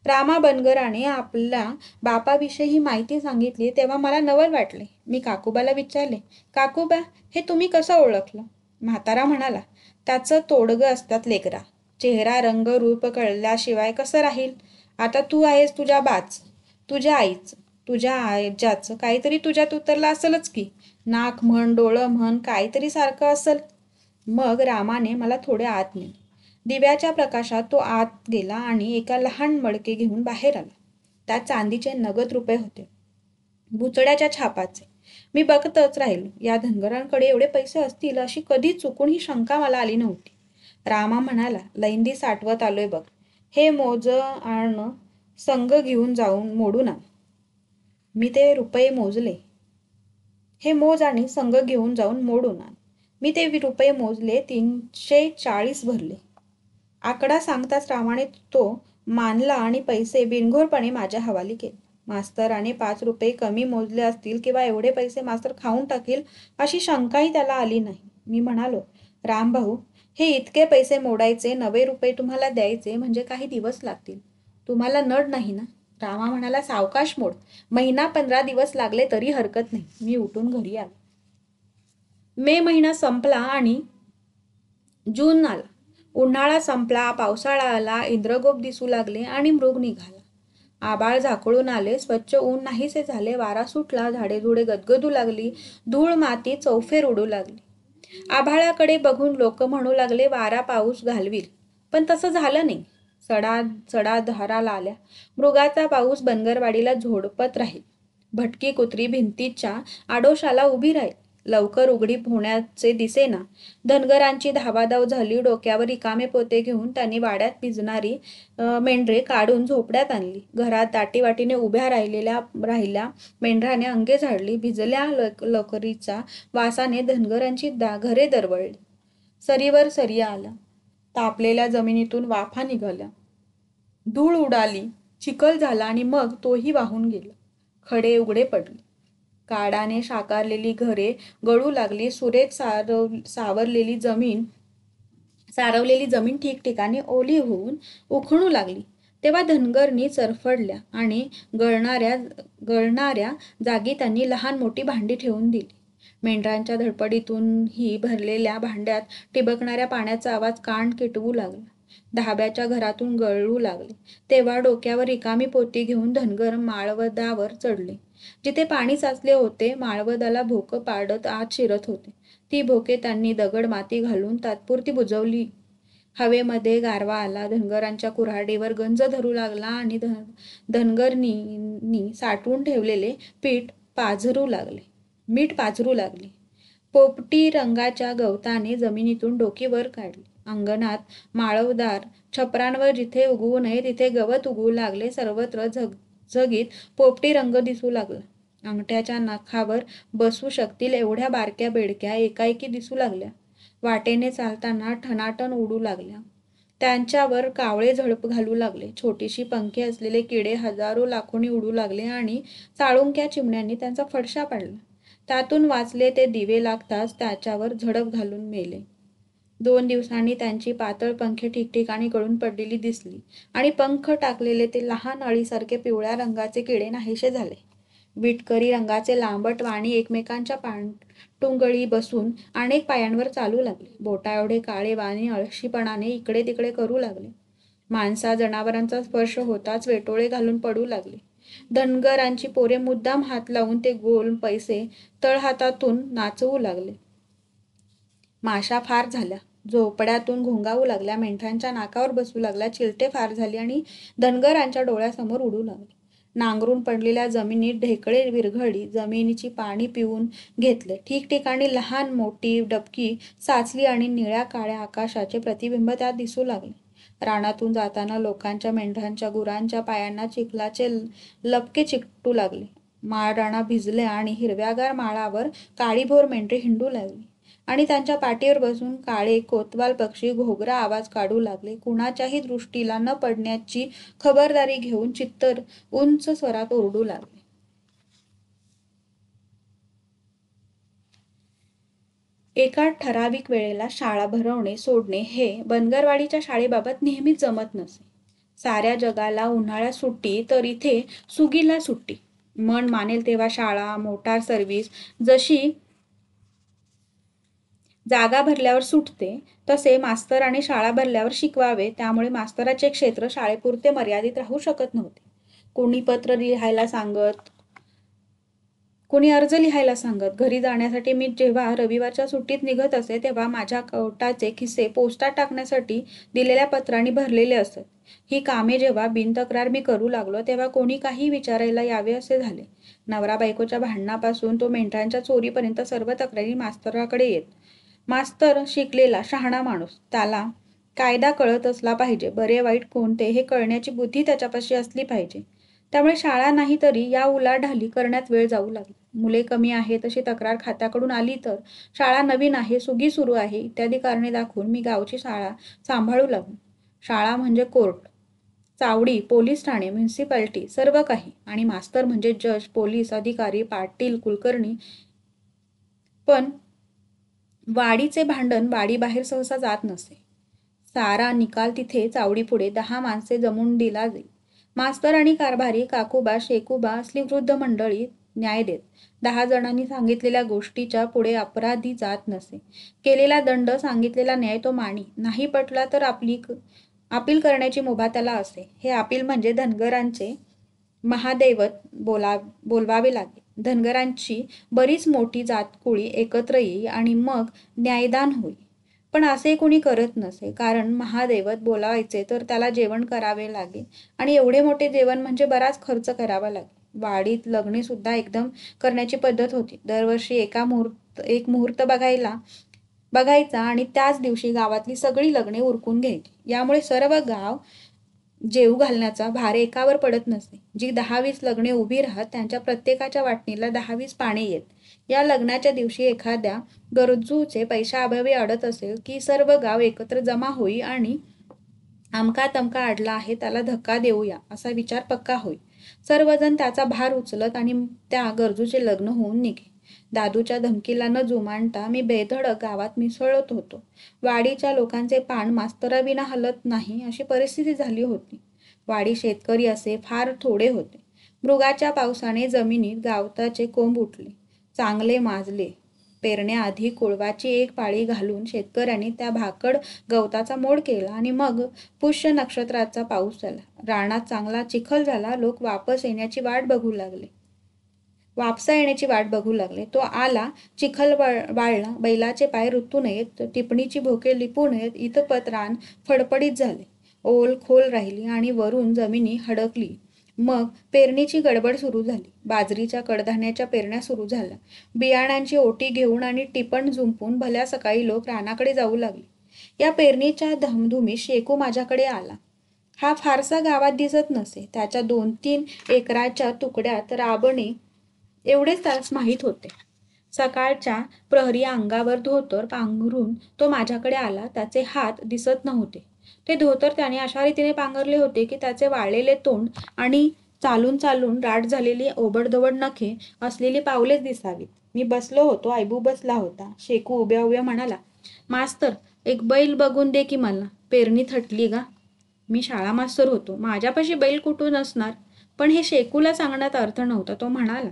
रामा बनगराने आपल्या बापाविषयी माहिती सांगितली तेव्हा मला नवल वाटले. मी काकूबाला विचारले, काकूबा हे तुम्ही कसं ओळखलं? म्हातारा म्हणाला, त्याचं तोडगं असतात लेकरा. चेहरा रंग रूप कळल्याशिवाय कसं राहील? आता तू आहेस तुझ्या तुझ्या आईचं, तुझ्या आज्याचं काहीतरी तुझ्यात उतरलं असेलच की. नाक म्हण, डोळं म्हण, काहीतरी सारखं असेल. मग रामाने मला थोडे आत नेले. दिव्याच्या प्रकाशात तो आत गेला आणि एका लहान मडके घेऊन बाहेर आला. त्यात चांदीचे नगद रुपये होते, भुतड्याच्या छापाचे. मी बघतच राहिलो. या धनगरांकडे एवढे पैसे असतील अशी कधी चुकून ही शंका मला आली नव्हती. रामा म्हणाला, लैंदी साठवत आलोय बघ. हे मोज आण, संघ घेऊन जाऊन मोडून आण. मी ते रुपये मोजले. हे मोज आणि संघ घेऊन जाऊन मोडून आण. मी ते रुपये मोजले, 340 भरले. आकडा सांगताच रामाने तो मानला आणि पैसे बिनघोरपणे माझ्या हवाली केले. मास्तराने 5 रुपये कमी मोजले असतील किंवा एवढे पैसे मास्तर खाऊन टाकील अशी शंकाही त्याला आली नाही. मी म्हणालो, रामभाऊ, हे इतके पैसे मोडायचे, 90 रुपये तुम्हाला द्यायचे म्हणजे काही दिवस लागतील. तुम्हाला नड नाही ना? रामा म्हणाला, सावकाश मोड. महिना 15 दिवस लागले तरी हरकत नाही. मी उठून घरी आलो. मे महिना संपला आणि जून आला. उन्हाळा संपला, पावसाळा आला, इंद्रगोप दिसू लागले आणि मृग निघाला. आबाळ झाकळून आले, स्वच्छ ऊन नाहीसे झाले, वारा सुटला, झाडेझुडे गदगदू लागली, धूळ माती चौफेर उडू लागली. आभाळाकडे बघून लोक म्हणू लागले, वारा पाऊस घालवील. पण तसं झालं नाही. चढा धारा आल्या. मृगाचा पाऊस बनगरवाडीला झोडपत राहील. भटकी कुत्री भिंतीच्या आडोशाला उभी राहील. लवकर उघडीप होण्याचे दिसेना. धनगरांची धावाधाव झाली. डोक्यावर रिकामे पोते घेऊन त्यांनी वाड्यात भिजणारी मेंढरे काढून झोपड्यात आणली. घरात दाटीवाटीने उभ्या राहिल्या मेंढराने अंगे झाडली. भिजल्या लोकरीच्या वासाने धनगरांची घरे दरवळली. सरीवर सरी आला. तापलेल्या जमिनीतून वाफा निघाल्या. धूळ उडाली, चिखल झाला आणि मग तोही वाहून गेला. खडे उघडे पडले. काडाने साकारलेली घरे गळू लागली. सुरेख सारवलेली जमीन ठिकठिकाणी ओली होऊन उखणू लागली. तेव्हा धनगरनी चरफडल्या आणि गळणाऱ्या जागी त्यांनी लहान मोठी भांडी ठेवून दिली. मेंढरांच्या धडपडीतूनही भरलेल्या भांड्यात टिबकणाऱ्या पाण्याचा आवाज कान किटवू लागला. धाब्याच्या घरातून गळू लागले. तेव्हा डोक्यावर रिकामी पोती घेऊन धनगर माळवदावर चढले. जिथे पाणी साचले होते, माळवदाला भोकं पाडत आत शिरत होते. ती भोके त्यांनी दगड माती घालून तात्पुरती बुजवली. हवेमध्ये गारवा आला. धनगरांच्या कुऱ्हाडीवर गंज धरू लागला आणि धनगरांनी साठवून ठेवलेले मीठ पाझरू लागले. पोपटी रंगाच्या गवताने जमिनीतून डोकी वर काढली. अंगणात माळवदार छपरांवर जिथे उगवू नये तिथे गवत उगवू लागले. सर्वत्र झगझगीत पोपटी रंग दिसू लागला. अंगठ्याच्या नखावर बसू शकतील एवढ्या बारक्या बेडक्या एकाएकी दिसू लागल्या. वाटेने चालताना ठणाठण उडू लागल्या. त्यांच्यावर कावळे झडप घालू लागले. छोटीशी पंखे असलेले किडे हजारो लाखोनी उडू लागले आणि चाळुंक्या चिमण्यांनी त्यांचा फडशा पाडला. त्यातून वाचले ते दिवे लागताच त्याच्यावर झडप घालून मेले. 2 दिवसांनी त्यांची पातळ पंखे ठिकठिकाणी गळून पडलेली दिसली आणि पंख टाकलेले ते लहान अळीसारखे पिवळ्या रंगाचे किडे नाहीसे झाले. विटकरी रंगाचे लांबट वाणी एकमेकांच्या पाठुंगळी बसून अनेक पायांवर चालू लागले. बोटा एवढे काळे वाणी आळशीपणाने इकडे तिकडे करू लागले. माणसा जनावरांचा स्पर्श होताच वेटोळे घालून पडू लागले. धनगरांची पोरे मुद्दाम हात लावून ते गोल पैसे तळहातातून नाचवू लागले. माशा फार झाल्या. झोपड्यातून घोंगावू लागल्या. मेंढरांच्या नाकावर बसू लागल्या. चिलटे फार झाली आणि धनगरांच्या डोळ्यासमोर उडू लागले. नांगरून पडलेल्या जमिनीत ढेकळे विरघळली. जमिनीची पाणी पिऊन घेतले. ठिकठिकाणी लहान मोठी डबकी साचली आणि निळ्या काळ्या आकाशाचे प्रतिबिंब त्यात दिसू लागले. रानातून जाताना लोकांच्या, मेंढरांच्या, गुरांच्या पायांना चिखलाचे लपके चिकटू लागले. माळराना भिजले आणि हिरव्यागार माळावर काळीभोर मेंढरे हिंडू लागली आणि त्यांच्या पाठीवर बसून काळे कोतवाल पक्षी घोगरा आवाज काढू लागले. कुणाच्याही दृष्टीला न पडण्याची खबरदारी घेऊन चित्तर उंच स्वरात ओरडू लागले. एका ठराविक वेळेला शाळा भरवणे सोडणे हे बनगरवाडीच्या शाळेबाबत नेहमीच जमत नसे. साऱ्या जगाला उन्हाळ्यात सुट्टी तर इथे सुगीला सुट्टी. मन मानेल तेव्हा शाळा, मोटार सर्व्हिस, जागा भरल्यावर सुटते, तसे मास्तर आणि शाळा भरल्यावर शिकवावे, त्यामुळे मास्तराचे क्षेत्र शाळेपुरते मर्यादित राहू शकत नव्हते. कोणी पत्र लिहायला सांगत, कोणी अर्ज लिहायला सांगत. घरी जाण्यासाठी मी जेव्हा रविवारच्या सुट्टीत निघत असे, तेव्हा माझ्या कोटाचे खिसे पोस्टात टाकण्यासाठी दिलेल्या पत्रांनी भरलेले असत. ही कामे जेव्हा बिनतक्रार मी करू लागलो, तेव्हा कोणी काही विचारायला यावे असे झाले. नवरा बायकोच्या भांडणापासून तो मेंढरांच्या चोरीपर्यंत सर्व तक्रारी मास्तराकडे येत. मास्तर शिकलेला शहाणा माणूस, त्याला कायदा कळत असला पाहिजे, बरे वाईट कोणते हे कळण्याची बुद्धी त्याच्यापाशी असली पाहिजे. त्यामुळे शाळा नाही तरी या उलाढाली करण्यात वेळ जाऊ लागला. मुले कमी आहेत अशी तक्रार खात्याकडून आली तर, शाळा नवीन आहे, सुगी सुरू आहे इत्यादी कारणे दाखवून मी गावची शाळा सांभाळू लागलो. शाळा म्हणजे कोर्ट, चावडी, पोलीस ठाणे, म्युन्सिपाल्टी सर्व काही, आणि मास्तर म्हणजे जज, पोलीस अधिकारी, पाटील, कुलकर्णी. पण वाडीचे भांडण वाडीबाहेर सहसा जात नसे. सारा निकाल तिथे चावडीपुढे 10 माणसे जमून दिला जाई. मास्तर आणि कारभारी, काकूबा, शेकूबा असली वृद्ध मंडळी न्याय देत. 10 जणांनी सांगितलेल्या गोष्टीच्या पुढे अपराधी जात नसे. केलेला दंड, सांगितलेला न्याय तो मानी. नाही पटला तर अपील करण्याची मुभा त्याला असे. हे अपील म्हणजे धनगरांचे महादैवत बोलवावे लागे. धनगरांची बरीच मोठी जातकुळी एकत्र येई आणि मग न्यायदान होई. पण असे कोणी करत नसे, कारण महादैवत बोलावायचे तर त्याला जेवण करावे लागे, आणि एवढे मोठे जेवण म्हणजे बराच खर्च करावा लागे. वाडीत लग्ने सुद्धा एकदम करण्याची पद्धत होती. दरवर्षी एक मुहूर्त बघायचा आणि त्याच दिवशी गावातली सगळी लग्ने उरकून घ्यायची. यामुळे सर्व गाव जेवू घालण्याचा भार एकावर पडत नसे. जी 10-20 लग्ने उभी राहत, त्यांच्या प्रत्येकाच्या वाटणीला 10-20 पाने येत. या लग्नाच्या दिवशी एखाद्या गरजूचे पैशाअभावी अडत असेल की सर्व गाव एकत्र जमा होई आणि अमका तमका अडला आहे, त्याला धक्का देऊया असा विचार पक्का होई. सर्वजण त्याचा भार उचलत आणि त्या गरजूचे लग्न होऊन निघे. दादूच्या धमकीला न जुमानता मी बेधडक गावात मिसळत होतो. वाडीच्या लोकांचे पान मास्तराविना हलत नाही अशी परिस्थिती झाली होती. वाडी शेतकरी असे फार थोडे होते. मृगाच्या पावसाने जमिनीत गवताचे कोंब उठले, चांगले माजले. पेरण्याआधी कुळवाची एक पाळी घालून शेतकऱ्यांनी त्या भाकड गवताचा मोड केला आणि मग पुष्य नक्षत्राचा पाऊस झाला. रानात चांगला चिखल झाला. लोक वापसा येण्याची वाट बघू लागले. तो आला, चिखल वाळला, बैलाचे पाय रुतू नयेत, टिपणीची भोके लिपू नयेत इतपत रान फडफडीत झाले. ओल खोल राहिली आणि वरून जमिनी हडकली. मग पेरणीची गडबड सुरू झाली. बाजरीच्या कडधान्याच्या पेरण्या सुरू झाल्या. बियाणांची ओटी घेऊन आणि टिपण जुंपून भल्या सकाळी लोक रानाकडे जाऊ लागले. या पेरणीच्या धामधुमीत शेकू माझ्याकडे आला. हा फारसा गावात दिसत नसे. त्याच्या 2-3 एकराच्या तुकड्यात राबणे एवढेच त्यास माहीत होते. सकाळच्या प्रहरी अंगावर धोतर पांघरून तो माझ्याकडे आला. त्याचे हात दिसत नव्हते. ते धोतर त्याने अशा रीतीने पांघरले होते की त्याचे वाळलेले तोंड आणि चालून चालून राठ झालेली ओबडधोबड नखे असलेली पावलेच दिसावीत. मी बसलो होतो, आयबू बसला होता. शेकू उभ्या उभ्या म्हणाला, मास्तर, एक बैल बघून दे की मला, पेरणी थटली गा. मी शाळा मास्तर होतो, माझ्यापाशी बैल कुठून असणार? पण हे शेकूला सांगण्यात अर्थ नव्हता. तो म्हणाला,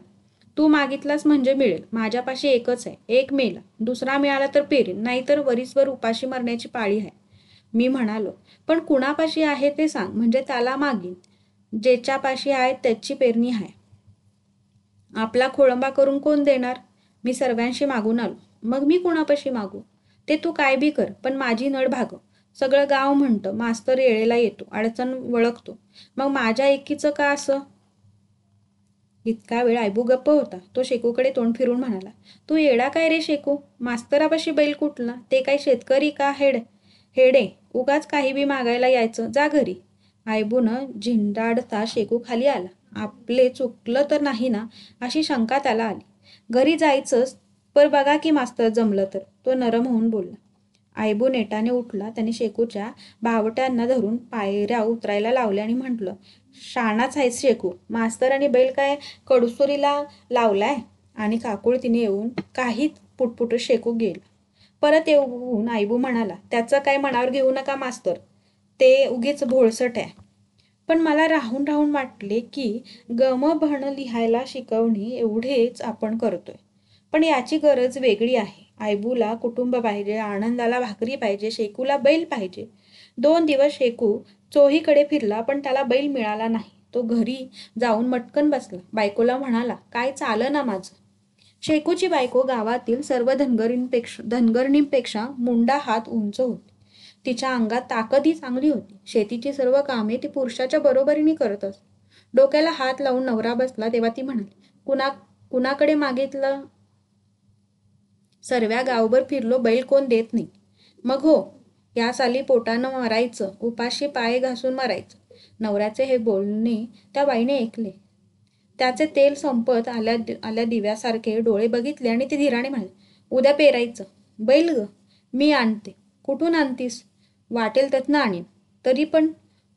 तू मागितलास म्हणजे मिळेल. माझ्यापाशी एकच आहे, एक मेला, दुसरा मिळाला तर पेरीन, नाहीतर वरीसवर उपाशी मरण्याची पाळी आहे. मी म्हणालो, पण कुणापाशी आहे ते सांग, म्हणजे त्याला मागीन. ज्याच्यापाशी आहे त्याची पेरणी आहे. आपला खोळंबा करून कोण देणार? मी सर्वांशी मागून आलो. मग मी कुणापाशी मागू? ते तू काय बी कर, पण माझी नड भागव. सगळं गाव म्हणतं मास्तर येळेला येतो, अडचण वळखतो. मग माझ्या एकीचं का असं? इतका वेळ आयबू गप्प होता. तो शेकूकडे तोंड फिरून म्हणाला, तू येडा काय रे शेकू? मास्तरापाशी बैल कुठला? ते काय शेतकरी का हेडे? उगाच काही बी मागायला यायचं, जा घरी. आयबूनं झिंडाडता शेकू खाली आला. आपले चुकलं तर नाही ना अशी शंका त्याला आली. घरी जायचंच, पर बघा की मास्तर जमलं तर, तो नरम होऊन बोलला. आयबू नेटाने उठला. त्याने शेकूच्या बावट्यांना धरून पायऱ्या उतरायला लावल्या आणि म्हटलं, शाणाच आहेस शेकू. मास्तर आणि बैल काय कडुसुरीला लावलाय? आणि काकुळतीने येऊन काही पुटपुट शेकू गेला. परत येऊन आयबू म्हणाला, त्याचं काय मनावर घेऊ नका मास्तर, ते उगीच भोळसट आहे. पण मला राहून राहून वाटले की गमभण लिहायला शिकवणे एवढेच आपण करतोय. पण याची गरज वेगळी आहे. आयबूला कुटुंब पाहिजे, आनंदाला भाकरी पाहिजे, शेकूला बैल पाहिजे. 2 दिवस शेकू चोहीकडे फिरला पण त्याला बैल मिळाला नाही. तो घरी जाऊन मटकन बसला. बायकोला म्हणाला, काय चालना माझं. शेकूची बायको गावातील सर्व धनगरणींपेक्षा मुंडा हात उंच होती. तिच्या अंगात ताकदही चांगली होती. शेतीची सर्व कामे ती पुरुषाच्या बरोबरीने करत असत. डोक्याला हात लावून नवरा बसला तेव्हा ती म्हणाली, कुणाकडे मागितलं. सर्व्या गावभर फिरलो, बैल कोण देत नाही. मग हो, या साली पोटानं मरायचं, उपाशी पाय घासून मरायचं. नवऱ्याचे हे बोलणे त्या बाईने ऐकले. त्याचे तेल संपत आल्या दिव्यासारखे डोळे बघितले आणि ती धीराने म्हणाली, उद्या पेरायचं. बैल ग, मी आणते. कुठून आणतीस. वाटेल त्यातनं आणीन. तरी पण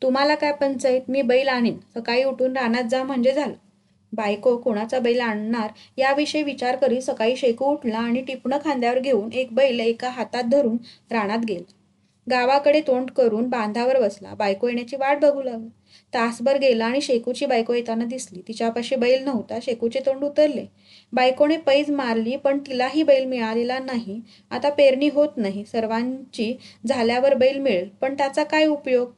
तुम्हाला काय पंचायत, मी बैल आणीन. सकाळी उठून रानात जा म्हणजे झालं. बायको कोणाचा बैल आणणार याविषयी विचार करी सकाळी शेकू उठला आणि टिपणं खांद्यावर घेऊन एक बैल एका हातात धरून रानात गेला. गावाकडे तोंड करून बांधावर बसला. बायको येण्याची वाट बघू लागला. तासभर गेला आणि शेकूची बायको येताना दिसली. तिच्यापाशी बैल नव्हता. शेकूचे तोंड उतरले. बायकोने पैज मारली पण तिलाही बैल मिळालेला नाही. आता पेरणी होत नाही. सर्वांची झाल्यावर बैल मिळेल पण त्याचा काय उपयोग.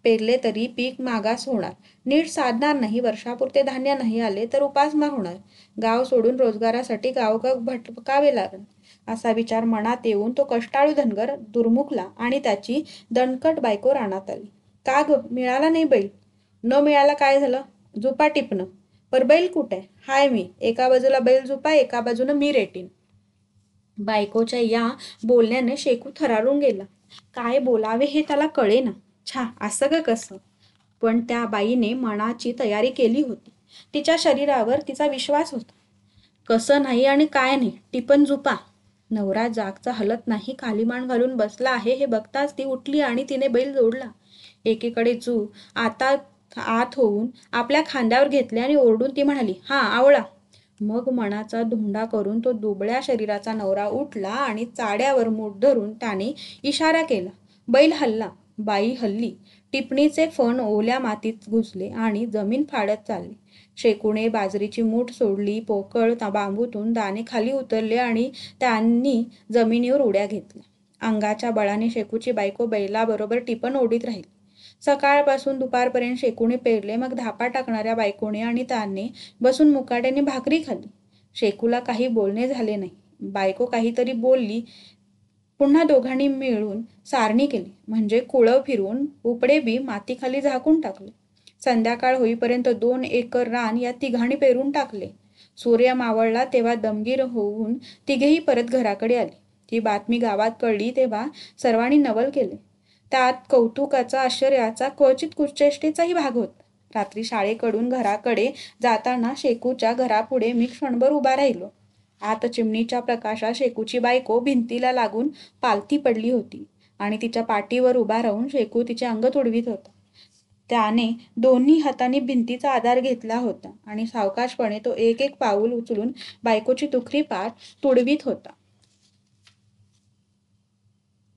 पेरले तरी पीक मागास होणार. नीट साधणार नाही. वर्षापुरते धान्य नाही आले तर उपासमार होणार. गाव सोडून रोजगारासाठी गावोगाव भटकावे लागेल. असा विचार मनात येऊन तो कष्टाळू धनगर दुर्मुखला आणि त्याची दणकट बायको रानात आली. का ग, मिळाला नाही बैल. न मिळाला काय झालं. झुपा टिपणं. पर बैल कुठे. हाय मी. एका बाजूला बैल झुपा, एका बाजूनं मी रेटीन. बायकोच्या या बोलण्याने शेकू थरारून गेला. काय बोलावे हे त्याला कळेना. छा, असं का कसं. पण त्या बाईने मनाची तयारी केली होती. तिच्या शरीरावर तिचा विश्वास होता. कसं नाही आणि काय नाही, टिपण झुपा. नवरा जागचा हलत नाही, खाली मान घालून बसला आहे हे बघताच ती उठली आणि तिने बैल जोडला. एकीकडे चू आता आत होऊन आपल्या खांद्यावर घेतले आणि ओरडून ती म्हणाली, हा आवळा. मग मनाचा धोंडा करून तो दुबळ्या शरीराचा नवरा उठला आणि चाड्यावर मूठ धरून त्याने इशारा केला. बैल हलला. बाई हल्ली. टिपणीचे फण ओल्या मातीत घुसले आणि जमीन फाडत चालले. शेकूने बाजरीची मूठ सोडली. पोकळ बांबूतून दाणे खाली उतरले आणि त्यांनी जमिनीवर उड्या घेतल्या. अंगाच्या बळाने शेकूची बायको बैलाबरोबर टिपण ओढीत राहील. सकाळपासून दुपारपर्यंत शेकूने पेरले. मग धापा टाकणाऱ्या बायकोने आणि त्याने बसून मुकाट्याने भाकरी खाल्ली. शेकूला काही बोलणे झाले नाही. बायको काहीतरी बोलली. पुन्हा दोघांनी मिळून सारणी केली. म्हणजे कुळव फिरवून उपडे बी मातीखाली झाकून टाकले. संध्याकाळ होईपर्यंत 2 एकर रान या तिघांनी पेरून टाकले. सूर्य मावळला तेव्हा दमगीर होऊन तिघेही परत घराकडे आले. ही बातमी गावात कळली तेव्हा सर्वांनी नवल केले. त्यात कौतुकाचा, आश्चर्याचा, क्वचित कुचेष्टेचाही भाग होता. रात्री शाळेकडून घराकडे जाताना शेकूच्या घरापुढे मी क्षणभर उभा राहिलो. आत चिमणीच्या प्रकाशात शेकूची बायको भिंतीला लागून पालथी पडली होती आणि तिच्या पाठीवर उभा राहून शेकू तिचे अंग तुडवीत होता. त्याने दोन्ही हातांनी भिंतीचा आधार घेतला होता आणि सावकाशपणे तो एक एक पाऊल उचलून बायकोची दुखरी पाठ तुडवीत होता.